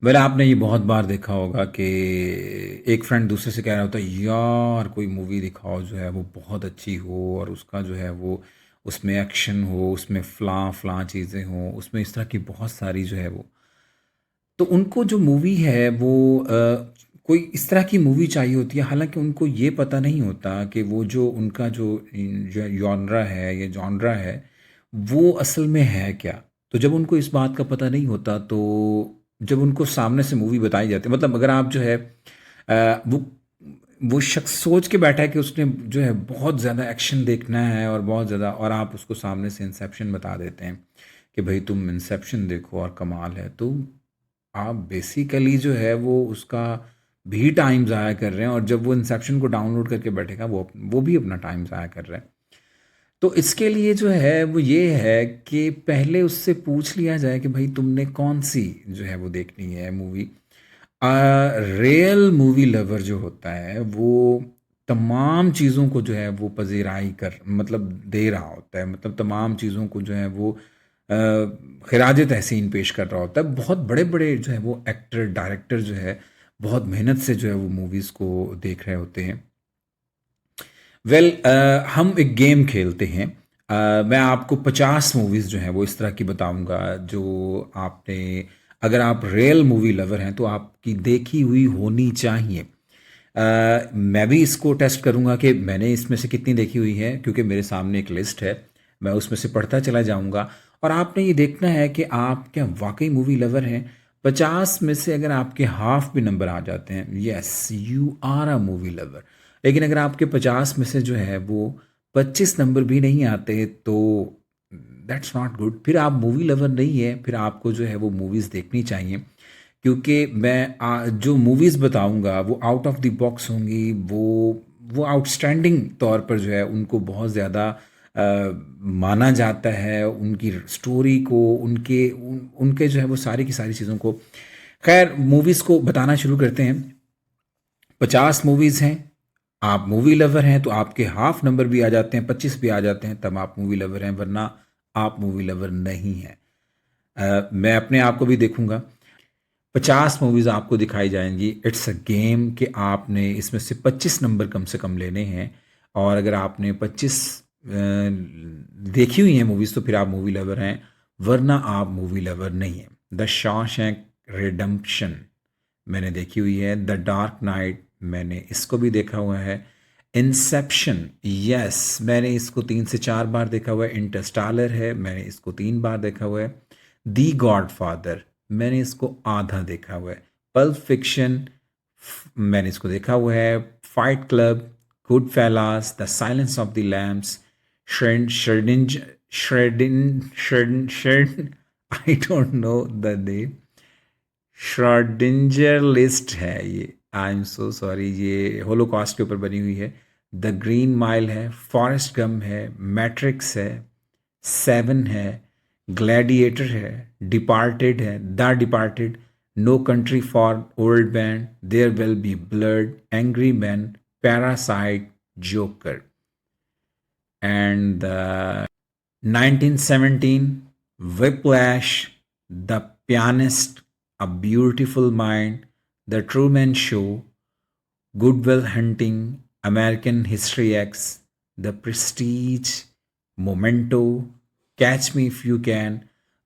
Well आपने ये बहुत बार देखा होगा कि एक फ्रेंड दूसरे से कह रहा होता है यार कोई मूवी दिखाओ जो है वो बहुत अच्छी हो और उसका जो है वो उसमें एक्शन हो, उसमें फ़लाँ फ़लाँ चीज़ें हों, उसमें इस तरह की बहुत सारी जो है वो तो उनको जो मूवी है वो कोई इस तरह की मूवी चाहिए होती है, हालाँकि उनको ये पता नहीं होता कि वो जो उनका जो जॉनरा है या जॉनरा है, वो असल में है क्या? तो जब उनको इस बात का पता नहीं होता तो जब उनको सामने से मूवी बताई जाती है मतलब अगर आप जो है वो शख्स सोच के बैठा है कि उसने जो है बहुत ज़्यादा एक्शन देखना है और बहुत ज़्यादा और आप उसको सामने से इंसेप्शन बता देते हैं कि भाई तुम इंसेप्शन देखो और कमाल है। तो आप बेसिकली जो है वो उसका भी टाइम ज़ाया कर रहे हैं और जब वो इंसेप्शन को डाउनलोड करके बैठेगा वो भी अपना टाइम ज़ाया कर रहा है। तो इसके लिए जो है वो ये है कि पहले उससे पूछ लिया जाए कि भाई तुमने कौन सी जो है वो देखनी है मूवी। रियल मूवी लवर जो होता है वो तमाम चीज़ों को जो है वो पजीराई कर मतलब दे रहा होता है, मतलब तमाम चीज़ों को जो है वो खराज तहसीन पेश कर रहा होता है। बहुत बड़े बड़े जो है वो एक्टर डायरेक्टर जो है बहुत मेहनत से जो है वो मूवीज़ को देख रहे होते हैं। वेल हम एक गेम खेलते हैं। मैं आपको 50 मूवीज़ जो हैं वो इस तरह की बताऊंगा जो आपने अगर आप रियल मूवी लवर हैं तो आपकी देखी हुई होनी चाहिए। मैं भी इसको टेस्ट करूंगा कि मैंने इसमें से कितनी देखी हुई है क्योंकि मेरे सामने एक लिस्ट है, मैं उसमें से पढ़ता चला जाऊंगा और आपने ये देखना है कि आप क्या वाकई मूवी लवर हैं। 50 में से अगर आपके हाफ भी नंबर आ जाते हैं, yes you are a movie lover. लेकिन अगर आपके 50 में से जो है वो 25 नंबर भी नहीं आते तो दैट्स नॉट गुड, फिर आप मूवी लवर नहीं है, फिर आपको जो है वो मूवीज़ देखनी चाहिए। क्योंकि मैं जो मूवीज़ बताऊंगा वो आउट ऑफ द बॉक्स होंगी, वो आउटस्टैंडिंग तौर पर जो है उनको बहुत ज़्यादा माना जाता है, उनकी स्टोरी को उनके जो है वो सारी की सारी चीज़ों को। खैर मूवीज़ को बताना शुरू करते हैं। 50 मूवीज़ हैं, आप मूवी लवर हैं तो आपके हाफ नंबर भी आ जाते हैं, 25 भी आ जाते हैं तब आप मूवी लवर हैं, वरना आप मूवी लवर नहीं हैं। मैं अपने आप को भी देखूंगा। 50 मूवीज़ आपको दिखाई जाएंगी। इट्स अ गेम कि आपने इसमें से 25 नंबर कम से कम लेने हैं और अगर आपने 25 देखी हुई हैं मूवीज़ तो फिर आप मूवी लवर हैं, वरना आप मूवी लवर नहीं हैं। द शॉशैंक रिडेम्पशन मैंने देखी हुई है। द डार्क नाइट मैंने इसको भी देखा हुआ है। इंसेप्शन, यस मैंने इसको 3 से 4 बार देखा हुआ है। इंटरस्टेलर है, मैंने इसको 3 बार देखा हुआ है। दी गॉड फादर मैंने इसको आधा देखा हुआ है। पल्प फिक्शन मैंने इसको देखा हुआ है। Fight Club, Goodfellas, the Silence of the Lambs, श्रेडिंज श्रेडिन I don't know the name. Schrodinger list है ये, आई एम सो सॉरी, ये होलोकॉस्ट के ऊपर बनी हुई है। द ग्रीन माइल है, फॉरेस्ट गम है, मैट्रिक्स है, सेवन है, ग्लैडिएटर है, डिपार्टेड है, the Departed, No Country for Old Man, There Will Be Blood, Angry Man, Parasite, Joker and 1917, Whiplash, The Pianist, A Beautiful Mind, The Truman Show, Good Will Hunting, American History X, The Prestige, Memento, Catch Me If You Can,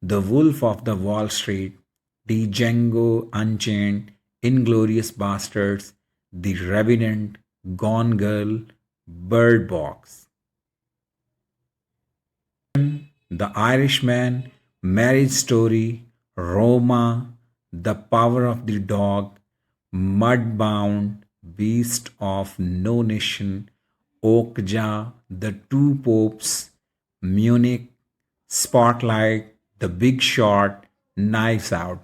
The Wolf of the Wall Street, The Django Unchained, Inglorious Bastards, The Revenant, Gone Girl, Bird Box. The Irishman, Marriage Story, Roma, The Power of the Dog, Mudbound, Beast of No Nation, Okja, The Two Popes, Munich, Spotlight, The Big Short, Knives Out।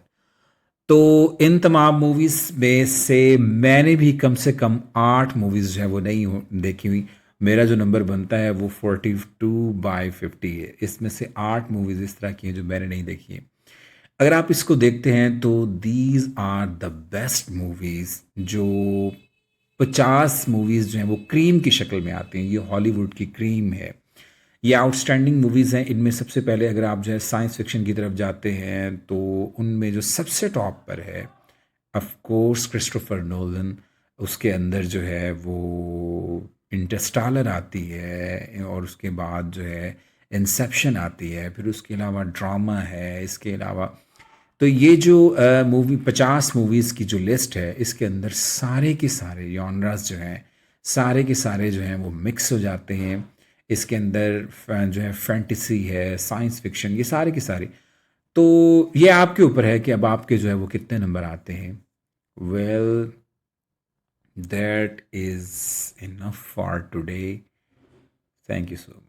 तो इन तमाम movies में से मैंने भी कम से कम 8 movies जो है वो नहीं देखी हुई। मेरा जो नंबर बनता है वो 42/50 है। इसमें से 8 मूवीज़ इस तरह की हैं जो मैंने नहीं देखी हैं। अगर आप इसको देखते हैं तो these are the best movies जो 50 मूवीज़ जो हैं वो क्रीम की शक्ल में आती हैं। ये हॉलीवुड की क्रीम है। ये आउटस्टैंडिंग मूवीज़ हैं। इनमें सबसे पहले अगर आप जो है साइंस फिक्शन की तरफ जाते हैं तो उनमें जो सबसे टॉप पर है ऑफ कोर्स क्रिस्टोफर नोलन, उसके अंदर जो है वो इंटरस्टेलर आती है, और उसके बाद जो है इंसेप्शन आती है, फिर उसके अलावा ड्रामा है, इसके अलावा तो ये जो मूवी 50 मूवीज़ की जो लिस्ट है, इसके अंदर सारे के सारे जॉनरास जो हैं, सारे के सारे जो हैं वो मिक्स हो जाते हैं। इसके अंदर जो है फैंटेसी है, साइंस फिक्शन, ये सारे के सारे। तो ये आपके ऊपर है कि अब आपके जो है वो कितने नंबर आते हैं। Well, that is enough for today. Thank you so much.